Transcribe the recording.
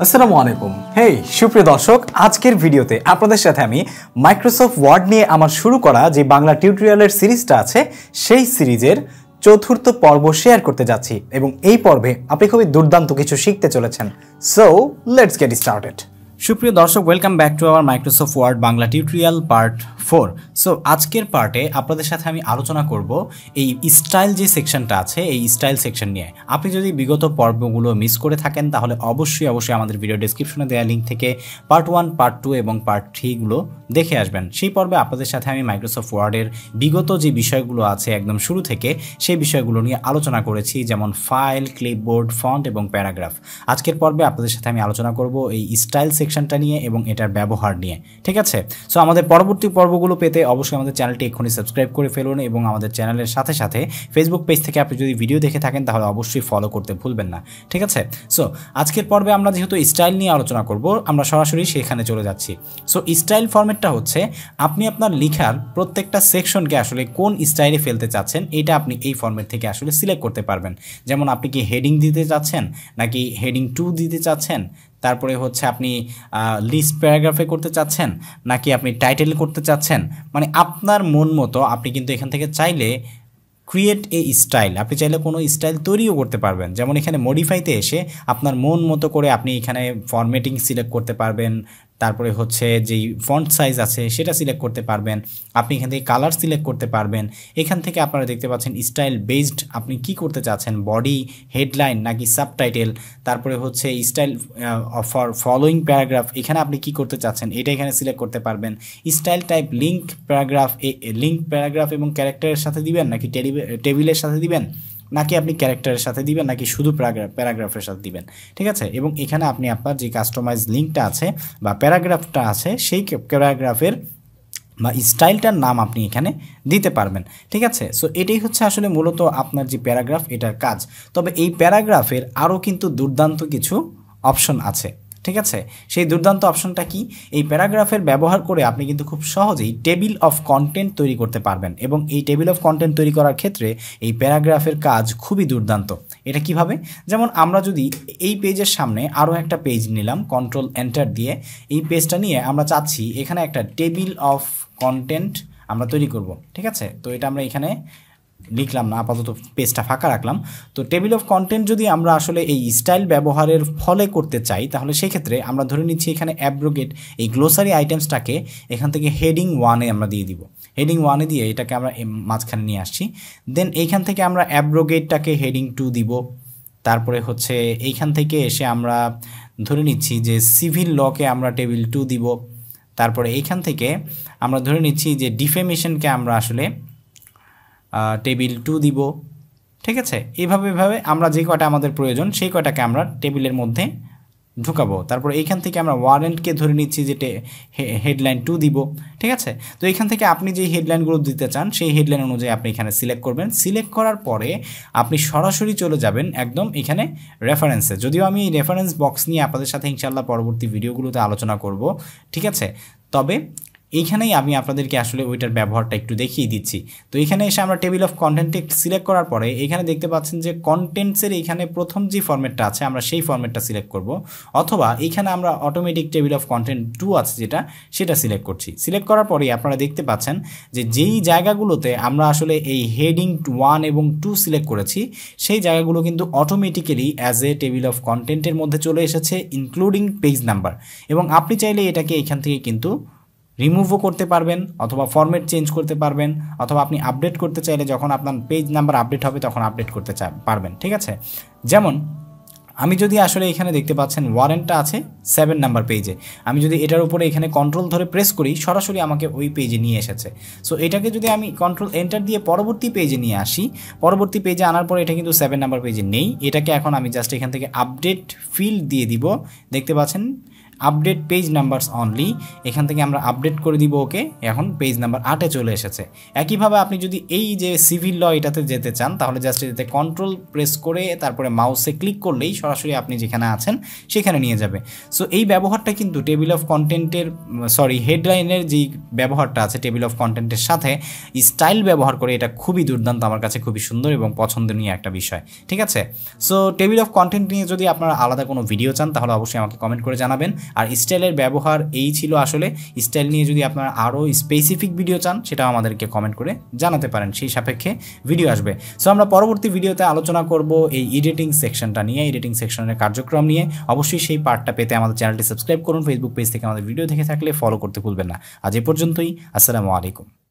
আসসালামু আলাইকুম। হেই সুপ্রিয় দর্শক, আজকের ভিডিওতে আপনাদের সাথে আমি মাইক্রোসফট ওয়ার্ড নিয়ে আমার শুরু করা যে বাংলা টিউটোরিয়ালের সিরিজটা আছে সেই সিরিজের চতুর্থ পর্ব শেয়ার করতে যাচ্ছি এবং এই পর্বে আপনি খুবই দুর্দান্ত কিছু শিখতে চলেছেন। So let's get started. সুপ্রিয় দর্শক, welcome back to our Microsoft Word Bangla tutorial part 4। So আজকের পার্টে আপনাদের সাথে আমি আলোচনা করব এই স্টাইল যে সেকশনটা আছে এই স্টাইল সেকশন নিয়ে। আপনি যদি বিগত পর্বগুলো মিস করে থাকেন তাহলে অবশ্যই আমাদের ভিডিও ডেসক্রিপশনে দেওয়া লিঙ্ক থেকে পার্ট 1, পার্ট 2 এবং পার্ট 3 গুলো দেখে আসবেন। সেই পর্বে আপনাদের সাথে আমি মাইক্রোসফট ওয়ার্ডের বিগত যে বিষয়গুলো আছে একদম শুরু থেকে সেই বিষয়গুলো নিয়ে আলোচনা করেছি, যেমন ফাইল, ক্লিপবোর্ড, ফন্ট এবং প্যারাগ্রাফ। আজকের পর্বে আপনাদের সাথে আমি আলোচনা করব এই স্টাইল সেকশনটা নিয়ে এবং এটার ব্যবহার নিয়ে। ঠিক আছে? সো আমাদের পরবর্তী পর্বগুলো পেতে অবশ্যই আমাদের চ্যানেলটি এক্ষুনি সাবস্ক্রাইব করে ফেলুন এবং আমাদের চ্যানেলের সাথে সাথে ফেসবুক পেজ থেকে আপনি যদি ভিডিও দেখে থাকেন তাহলে অবশ্যই ফলো করতে ভুলবেন না। ঠিক আছে? সো আজকের পর্বে আমরা যেহেতু স্টাইল নিয়ে আলোচনা করব, আমরা সরাসরি সেখানে চলে যাচ্ছি। সো স্টাইল ফরম্যাটটা হচ্ছে আপনি আপনার লেখার প্রত্যেকটা সেকশনকে আসলে কোন স্টাইলে ফেলতে চাচ্ছেন এটা আপনি এই ফরম্যাট থেকে আসলে সিলেক্ট করতে পারবেন। যেমন আপনি কি হেডিং দিতে চাচ্ছেন, নাকি হেডিং 2 দিতে চাচ্ছেন, তারপরে হচ্ছে আপনি লিস্ট প্যারাগ্রাফে করতে চাচ্ছেন, নাকি আপনি টাইটেল করতে চাচ্ছেন, মানে আপনার মন মতো আপনি কিন্তু এখান থেকে চাইলে ক্রিয়েট এ স্টাইল, আপনি চাইলে কোনো স্টাইল তৈরিও করতে পারবেন। যেমন এখানে মডিফাইতে এসে আপনার মন মতো করে আপনি এখানে ফরম্যাটিং সিলেক্ট করতে পারবেন, তারপরে হচ্ছে যেই ফন্ট সাইজ আছে সেটা সিলেক্ট করতে পারবেন, আপনি এখান থেকে কালার সিলেক্ট করতে পারবেন। এখান থেকে আপনারা দেখতে পাচ্ছেন স্টাইল বেসড আপনি কি করতে চাচ্ছেন, বডি, হেডলাইন নাকি সাবটাইটেল, তারপরে হচ্ছে স্টাইল ফর ফলোয়িং প্যারাগ্রাফ, এখানে আপনি কি করতে চাচ্ছেন এটা এখানে সিলেক্ট করতে পারবেন। স্টাইল টাইপ লিঙ্ক প্যারাগ্রাফ এবং ক্যারেক্টারের সাথে দিবেন, নাকি টেবিলের সাথে দিবেন, নাকি আপনি ক্যারেক্টারের সাথে দিবেন, নাকি শুধু প্যারাগ্রাফের সাথে দিবেন। ঠিক আছে? এবং এখানে আপনি আপনার যে কাস্টমাইজ লিঙ্কটা আছে বা প্যারাগ্রাফটা আছে সেই প্যারাগ্রাফের বা স্টাইলটার নাম আপনি এখানে দিতে পারবেন। ঠিক আছে? সো এটাই হচ্ছে আসলে মূলত আপনার যে প্যারাগ্রাফ এটার কাজ। তবে এই প্যারাগ্রাফের আরও কিন্তু দুর্দান্ত কিছু অপশন আছে। ঠিক আছে? সেই দুর্দান্ত অপশনটা কি? এই প্যারাগ্রাফের ব্যবহার করে আপনি কিন্তু খুব সহজেই টেবিল অফ কন্টেন্ট তৈরি করতে পারবেন এবং এই টেবিল অফ কন্টেন্ট তৈরি করার ক্ষেত্রে এই প্যারাগ্রাফের কাজ খুবই দুর্দান্ত। এটা কিভাবে? যেমন আমরা যদি এই পেজের সামনে আরও একটা পেজ নিলাম, কন্ট্রোল এন্টার দিয়ে এই পেজটা নিয়ে আমরা চাচ্ছি এখানে একটা টেবিল অফ কন্টেন্ট আমরা তৈরি করব। ঠিক আছে? তো এটা আমরা এখানে লিখলাম না, আপাতত পেজটা ফাঁকা রাখলাম। তো টেবিল অফ কন্টেন্ট যদি আমরা আসলে এই স্টাইল ব্যবহারের ফলে করতে চাই তাহলে সেক্ষেত্রে আমরা ধরে নিচ্ছি এখানে অ্যাব্রোগেট এই গ্লোসারি আইটেমসটাকে এখান থেকে হেডিং 1-এ আমরা দিয়ে দিব। হেডিং 1-এ দিয়ে এটাকে আমরা মাঝখানে নিয়ে আসছি। দেন এইখান থেকে আমরা অ্যাব্রোগেটটাকে হেডিং 2 দিব। তারপরে হচ্ছে এইখান থেকে এসে আমরা ধরে নিচ্ছি যে সিভিল লকে আমরা টেবিল 2 দিব। তারপরে এইখান থেকে আমরা ধরে নিচ্ছি যে ডিফেমেশনকে আমরা আসলে টেবিল 2 দিব। ঠিক আছে? এইভাবে আমরা যে কয়টা আমাদের প্রয়োজন সেই কয়টাকে আমরা টেবিলের মধ্যে ঢুকাবো। তারপর এইখান থেকে আমরা ওয়ারেন্টকে ধরে নিচ্ছি যে হেডলাইন 2 দিব। ঠিক আছে? তো এখান থেকে আপনি যে হেডলাইনগুলো দিতে চান সেই হেডলাইন অনুযায়ী আপনি এখানে সিলেক্ট করবেন। সিলেক্ট করার পরে আপনি সরাসরি চলে যাবেন একদম এখানে রেফারেন্সে। যদিও আমি এই রেফারেন্স বক্স নিয়ে আপনাদের সাথে ইনশাআল্লাহ পরবর্তী ভিডিওগুলোতে আলোচনা করব। ঠিক আছে? তবে এইখানেই আমি আপনাদেরকে আসলে ওইটার ব্যবহারটা একটু দেখিয়ে দিচ্ছি। তো এখানে এসে আমরা টেবিল অফ কন্টেন্টে সিলেক্ট করার পরে এখানে দেখতে পাচ্ছেন যে কন্টেন্টসের এখানে প্রথম যে ফরম্যাটটা আছে আমরা সেই ফরম্যাটটা সিলেক্ট করব, অথবা এখানে আমরা অটোমেটিক টেবিল অফ কন্টেন্ট 2 আছে সেটা সিলেক্ট করছি। সিলেক্ট করার পরেই আপনারা দেখতে পাচ্ছেন যে যেই জায়গাগুলোতে আমরা আসলে এই হেডিং 1 এবং 2 সিলেক্ট করেছি সেই জায়গাগুলো কিন্তু automatically as a table of কন্টেন্টের মধ্যে চলে এসেছে, ইনক্লুডিং পেজ নাম্বার। এবং আপনি চাইলে এটাকে এখান থেকে কিন্তু রিমুভও করতে পারবেন, অথবা ফরম্যাট চেঞ্জ করতে পারবেন, অথবা আপনি আপডেট করতে চাইলে যখন আপনার পেজ নাম্বার আপডেট হবে তখন আপডেট করতে পারবেন। ঠিক আছে? যেমন আমি যদি আসলে এখানে দেখতে পাচ্ছেন ওয়ারেন্টটা আছে 7 নাম্বার পেজে, আমি যদি এটার উপরে এখানে কন্ট্রোল ধরে প্রেস করি সরাসরি আমাকে ওই পেজে নিয়ে এসেছে। সো এটাকে যদি আমি কন্ট্রোল এন্টার দিয়ে পরবর্তী পেজে নিয়ে আসি, পরবর্তী পেজে আনার পরে এটা কিন্তু 7 নাম্বার পেজে নেই। এটাকে এখন আমি জাস্ট এখান থেকে আপডেট ফিল্ড দিয়ে দিব। দেখতে পাচ্ছেন আপডেট পেজ নাম্বারস অনলি, এখান থেকে আমরা আপডেট করে দিব ওকে। এখন পেজ নাম্বার 8-এ চলে এসেছে। একইভাবে আপনি যদি এই যে সিভিল ল এটাতে যেতে চান তাহলে জাস্ট এটাতে কন্ট্রোল প্রেস করে তারপরে মাউসে ক্লিক করলেই সরাসরি আপনি যেখানে আছেন সেখানে নিয়ে যাবে। সো এই ব্যবহারটা কিন্তু টেবিল অফ কন্টেন্টের হেডলাইনের যেই ব্যবহারটা আছে টেবিল অফ কন্টেন্টের সাথে স্টাইল ব্যবহার করে, এটা খুবই দুর্দান্ত, আমার কাছে খুবই সুন্দর এবং পছন্দনীয় একটা বিষয়। ঠিক আছে, সো টেবিল অফ কন্টেন্ট নিয়ে যদি আপনারা আলাদা কোনো ভিডিও চান তাহলে অবশ্যই আমাকে কমেন্ট করে জানাবেন। আর স্টাইলের ব্যবহার এই ছিল আসলে। স্টাইল নিয়ে যদি আপনারা আরও স্পেসিফিক ভিডিও চান সেটাও আমাদেরকে কমেন্ট করে জানাতে পারেন, সেই সাপেক্ষে ভিডিও আসবে। সো আমরা পরবর্তী ভিডিওতে আলোচনা করব এই এডিটিং সেকশনটা নিয়ে, এডিটিং সেকশনের কার্যক্রম নিয়ে। অবশ্যই সেই পার্টটা পেতে আমাদের চ্যানেলটি সাবস্ক্রাইব করুন। ফেসবুক পেজ থেকে আমাদের ভিডিও দেখে থাকলে ফলো করতে ভুলবেন না। আজ এ পর্যন্তই, আসসালামু আলাইকুম।